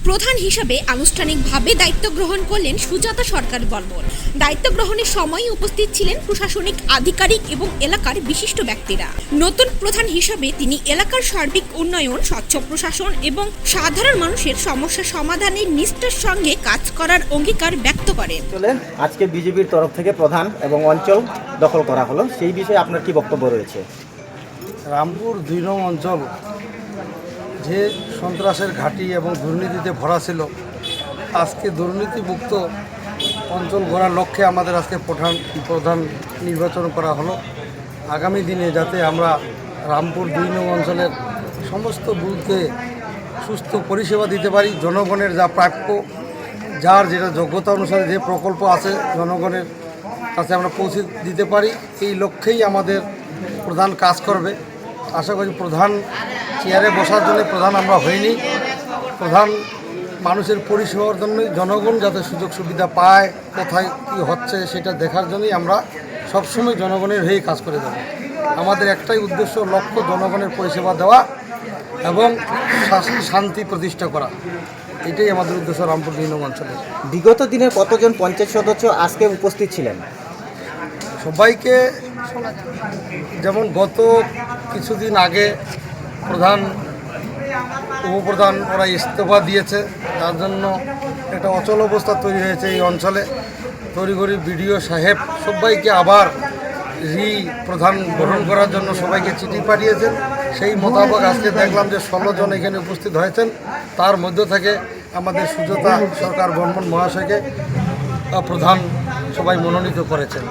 প্রধান হিসাবে আনুষ্ঠানিকভাবে দায়িত্ব গ্রহণ করলেন সুজাতা সরকার বর্মন। দায়িত্ব গ্রহণের সময় উপস্থিত ছিলেন প্রশাসনিক আধিকারিক এবং এলাকার বিশিষ্ট ব্যক্তিরা। নতুন প্রধান হিসাবে তিনি এলাকার সার্বিক উন্নয়ন, স্বচ্ছ প্রশাসন এবং সাধারণ মানুষের সমস্যা সমাধানের নিষ্ঠার সঙ্গে কাজ করার অঙ্গীকার ব্যক্ত করেন। আজকে বিজেপির তরফ থেকে প্রধান এবং অঞ্চল দখল করা হলো, সেই বিষয়ে আপনার কি বক্তব্য রয়েছে? রামপুর ২ নং অঞ্চল যে সন্ত্রাসের ঘাঁটি এবং দুর্নীতিতে ভরা ছিল, আজকে দুর্নীতিমুক্ত অঞ্চল গড়ার লক্ষ্যে আমাদের আজকে প্রধান নির্বাচন করা হলো। আগামী দিনে যাতে আমরা রামপুর ২ নং অঞ্চলের সমস্ত বুথকে সুস্থ পরিষেবা দিতে পারি, জনগণের যা প্রাপ্য, যার যেটা যোগ্যতা অনুসারে যে প্রকল্প আছে জনগণের কাছে আমরা পৌঁছে দিতে পারি, এই লক্ষ্যেই আমাদের প্রধান কাজ করবে। আশা করি প্রধান চেয়ারে বসার জন্য প্রধান আমরা হইনি, প্রধান মানুষের পরিষেবার জন্য, জনগণ যাতে সুযোগ সুবিধা পায়, কোথায় কী হচ্ছে সেটা দেখার জন্যই আমরা সবসময় জনগণের হয়েই কাজ করে যাব। আমাদের একটাই উদ্দেশ্য, লক্ষ্য জনগণের পরিষেবা দেওয়া এবং শান্তি প্রতিষ্ঠা করা, এটাই আমাদের উদ্দেশ্য রামপুর ২ নং অঞ্চলে। বিগত দিনে কতজন পঞ্চায়েত সদস্য আজকে উপস্থিত ছিলেন? সবাইকে, যেমন গত কিছুদিন আগে প্রধান, উপপ্রধান ওরা ইস্তফা দিয়েছে, তার জন্য একটা অচল অবস্থা তৈরি হয়েছে এই অঞ্চলে। তড়িঘড়ি বিডিও সাহেব সবাইকে আবার প্রধান গ্রহণ করার জন্য সবাইকে চিঠি পাঠিয়েছেন। সেই মোতাবেক আজকে দেখলাম যে ১৬ জন এখানে উপস্থিত হয়েছেন। তার মধ্য থেকে আমাদের সুজাতা সরকার বর্মন মহাশয়কে প্রধান সবাই মনোনীত করেছেন।